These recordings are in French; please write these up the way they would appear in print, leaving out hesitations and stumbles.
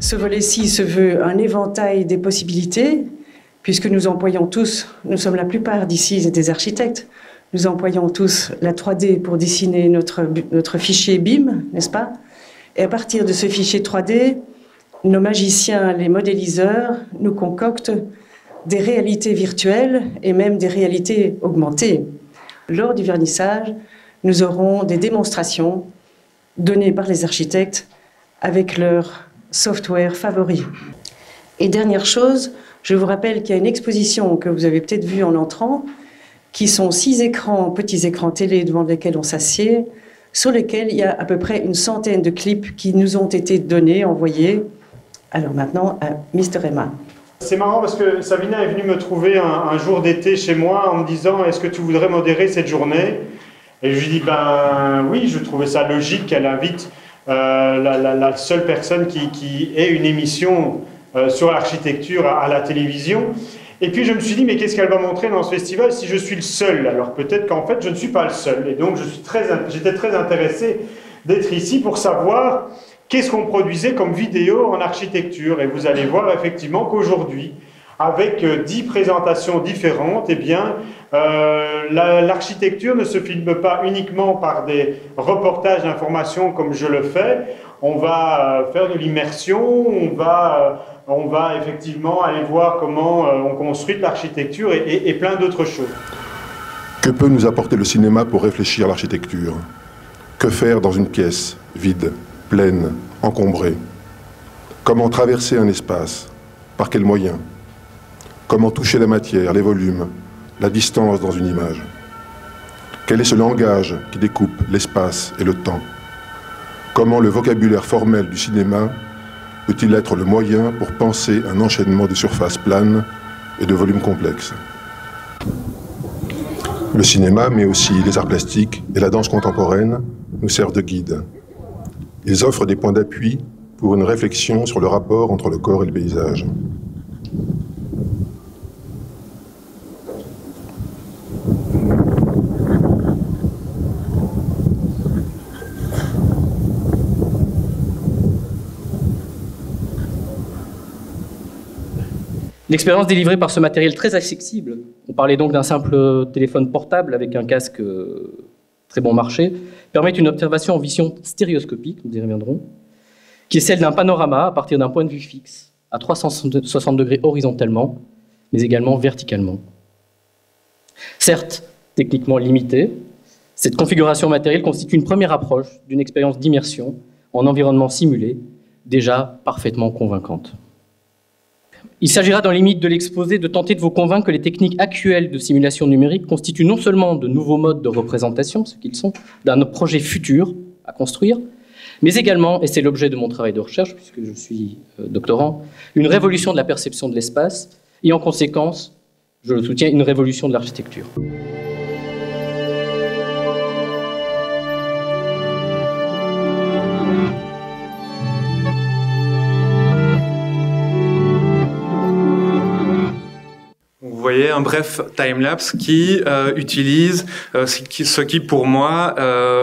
Ce volet-ci se veut un éventail des possibilités, puisque nous employons tous, nous sommes la plupart d'ici des architectes, nous employons tous la 3D pour dessiner notre fichier BIM, n'est-ce pas? Et à partir de ce fichier 3D, nos magiciens, les modéliseurs, nous concoctent des réalités virtuelles et même des réalités augmentées. Lors du vernissage, nous aurons des démonstrations données par les architectes avec leur software favori. Et dernière chose, je vous rappelle qu'il y a une exposition que vous avez peut-être vue en entrant, qui sont 6 écrans, petits écrans télé devant lesquels on s'assied, sur lesquels il y a à peu près une centaine de clips qui nous ont été donnés, envoyés. Alors maintenant, à Mr. Emma. C'est marrant parce que Savina est venue me trouver un jour d'été chez moi en me disant « Est-ce que tu voudrais modérer cette journée ?» Et je lui dis « Ben oui, je trouvais ça logique qu'elle invite la seule personne qui ait une émission sur l'architecture à la télévision. » Et puis je me suis dit « Mais qu'est-ce qu'elle va montrer dans ce festival si je suis le seul ?» Alors peut-être qu'en fait je ne suis pas le seul. Et donc j'étais très intéressé d'être ici pour savoir qu'est-ce qu'on produisait comme vidéo en architecture. Et vous allez voir effectivement qu'aujourd'hui, avec 10 présentations différentes, eh bien, l'architecture ne se filme pas uniquement par des reportages d'informations comme je le fais. On va faire de l'immersion, on va effectivement aller voir comment on construit de l'architecture et plein d'autres choses. Que peut nous apporter le cinéma pour réfléchir l'architecture? Que faire dans une pièce vide, pleine, encombrée? Comment traverser un espace? Par quels moyens? Comment toucher la matière, les volumes, la distance dans une image? Quel est ce langage qui découpe l'espace et le temps? Comment le vocabulaire formel du cinéma peut-il être le moyen pour penser un enchaînement de surfaces planes et de volumes complexes? Le cinéma, mais aussi les arts plastiques et la danse contemporaine, nous servent de guide. Ils offrent des points d'appui pour une réflexion sur le rapport entre le corps et le paysage. L'expérience délivrée par ce matériel très accessible, on parlait donc d'un simple téléphone portable avec un casque très bon marché, permet une observation en vision stéréoscopique, nous y reviendrons, qui est celle d'un panorama à partir d'un point de vue fixe, à 360 degrés horizontalement, mais également verticalement. Certes, techniquement limitée, cette configuration matérielle constitue une première approche d'une expérience d'immersion en environnement simulé, déjà parfaitement convaincante. Il s'agira dans les limites de l'exposé de tenter de vous convaincre que les techniques actuelles de simulation numérique constituent non seulement de nouveaux modes de représentation, ce qu'ils sont, d'un projet futur à construire, mais également, et c'est l'objet de mon travail de recherche, puisque je suis doctorant, une révolution de la perception de l'espace et en conséquence, je le soutiens, une révolution de l'architecture. Vous voyez un bref timelapse qui utilise ce qui pour moi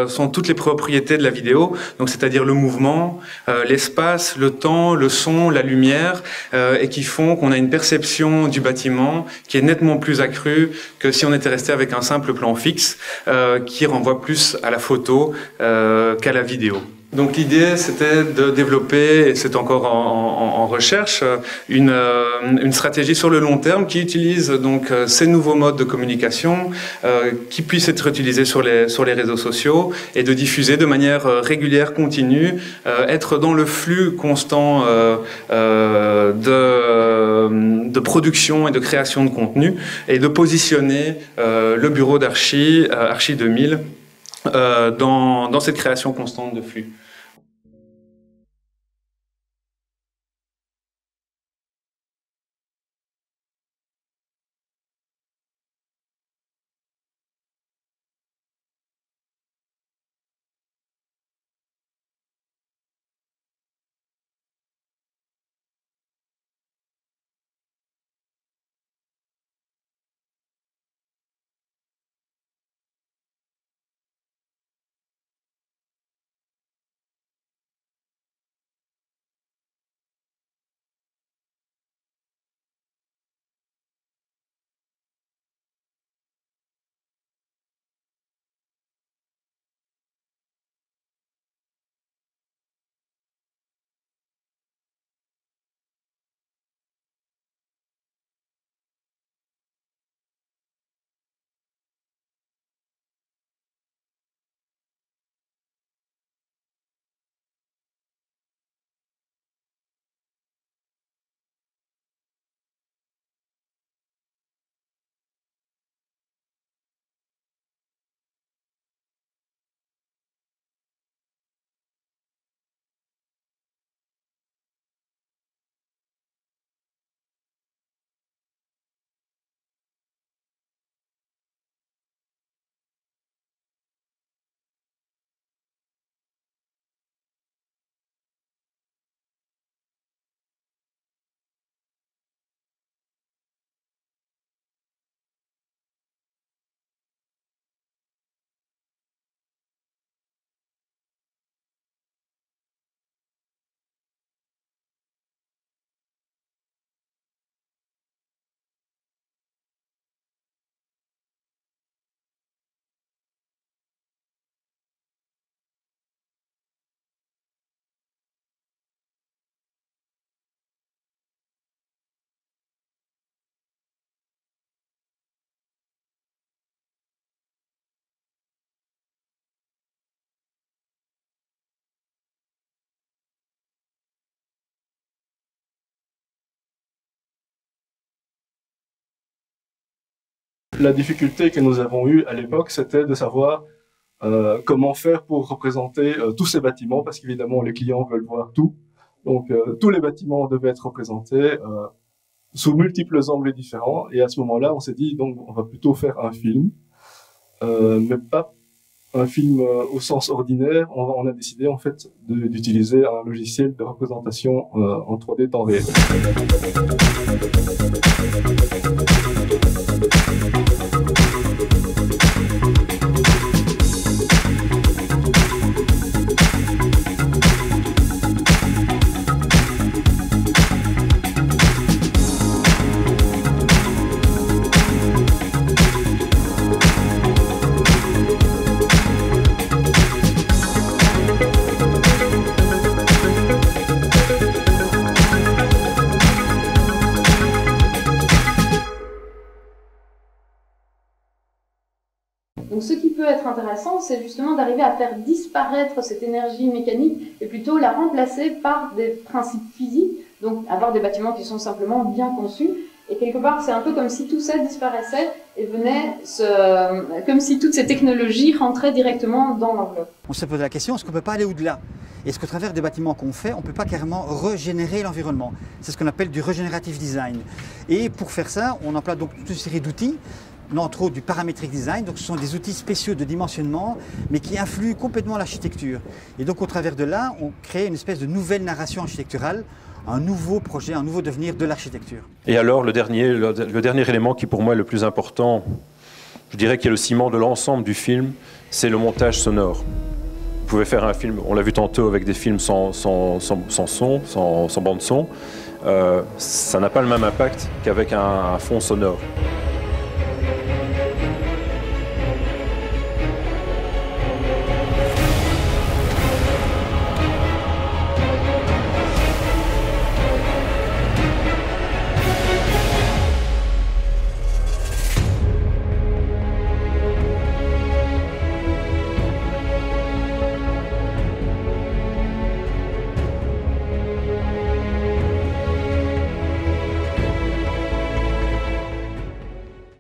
sont toutes les propriétés de la vidéo, donc c'est-à-dire le mouvement, l'espace, le temps, le son, la lumière, et qui font qu'on a une perception du bâtiment qui est nettement plus accrue que si on était resté avec un simple plan fixe qui renvoie plus à la photo qu'à la vidéo. Donc l'idée, c'était de développer, et c'est encore en recherche, une stratégie sur le long terme qui utilise donc ces nouveaux modes de communication, qui puissent être utilisés sur les réseaux sociaux et de diffuser de manière régulière, continue, être dans le flux constant de production et de création de contenu et de positionner le bureau d'Archi, Archi 2000, dans cette création constante de flux. La difficulté que nous avons eue à l'époque, c'était de savoir comment faire pour représenter tous ces bâtiments, parce qu'évidemment les clients veulent voir tout. Donc tous les bâtiments devaient être représentés sous multiples angles différents. Et à ce moment-là, on s'est dit, donc on va plutôt faire un film, mais pas un film au sens ordinaire. On a décidé en fait d'utiliser un logiciel de représentation en 3D temps réel. Donc ce qui peut être intéressant, c'est justement d'arriver à faire disparaître cette énergie mécanique et plutôt la remplacer par des principes physiques, donc avoir des bâtiments qui sont simplement bien conçus. Et quelque part, c'est un peu comme si tout ça disparaissait et venait comme si toutes ces technologies rentraient directement dans l'enveloppe. On se pose la question, est-ce qu'on ne peut pas aller au-delà? Est-ce qu'au travers des bâtiments qu'on fait, on ne peut pas carrément régénérer l'environnement? C'est ce qu'on appelle du regenerative design. Et pour faire ça, on emploie donc toute une série d'outils, entre autres du parametric design. Donc ce sont des outils spéciaux de dimensionnement, mais qui influent complètement l'architecture. Et donc au travers de là, on crée une espèce de nouvelle narration architecturale, un nouveau projet, un nouveau devenir de l'architecture. Et alors le dernier élément qui pour moi est le plus important, je dirais qu'il est le ciment de l'ensemble du film, c'est le montage sonore. Vous pouvez faire un film, on l'a vu tantôt avec des films sans bande son, ça n'a pas le même impact qu'avec un fond sonore.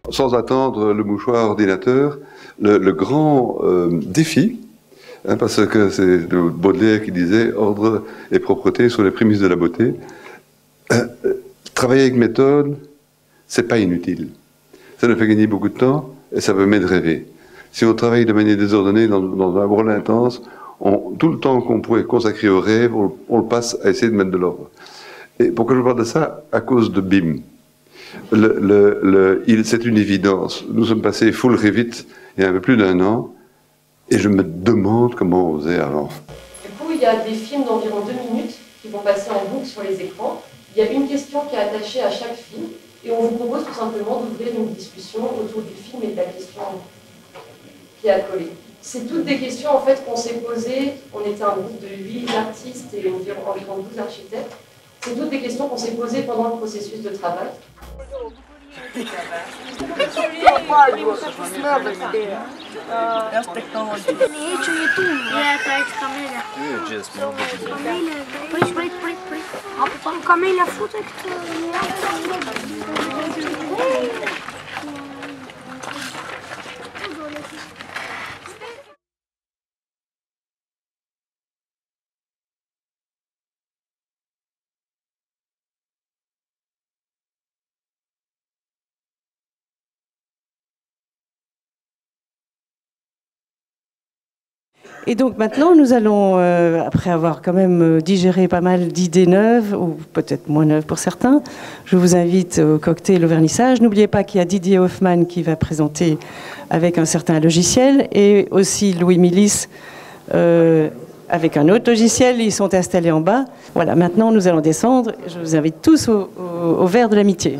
Sans attendre le mouchoir ordinateur, le grand défi, parce que c'est Baudelaire qui disait « ordre et propreté sont les prémices de la beauté ». Travailler avec méthode, c'est pas inutile. Ça nous fait gagner beaucoup de temps et ça permet de rêver. Si on travaille de manière désordonnée dans un rôle intense, tout le temps qu'on pourrait consacrer au rêve, on le passe à essayer de mettre de l'ordre. Et pourquoi je parle de ça? À cause de BIM. C'est une évidence. Nous sommes passés full Revit il y a un peu plus d'1 an et je me demande comment on faisait avant. Du coup, il y a des films d'environ 2 minutes qui vont passer en boucle sur les écrans. Il y a une question qui est attachée à chaque film et on vous propose tout simplement d'ouvrir une discussion autour du film et de la question qui est accolée. C'est toutes des questions en fait qu'on s'est posées. On était un groupe de 8 artistes et environ 12 architectes. C'est toutes des questions qu'on s'est posées pendant le processus de travail. Et donc maintenant, nous allons, après avoir quand même digéré pas mal d'idées neuves, ou peut-être moins neuves pour certains, je vous invite au cocktail, au vernissage. N'oubliez pas qu'il y a Didier Hoffmann qui va présenter avec un certain logiciel, et aussi Louis Milis avec un autre logiciel. Ils sont installés en bas. Voilà, maintenant nous allons descendre. Je vous invite tous au verre de l'amitié.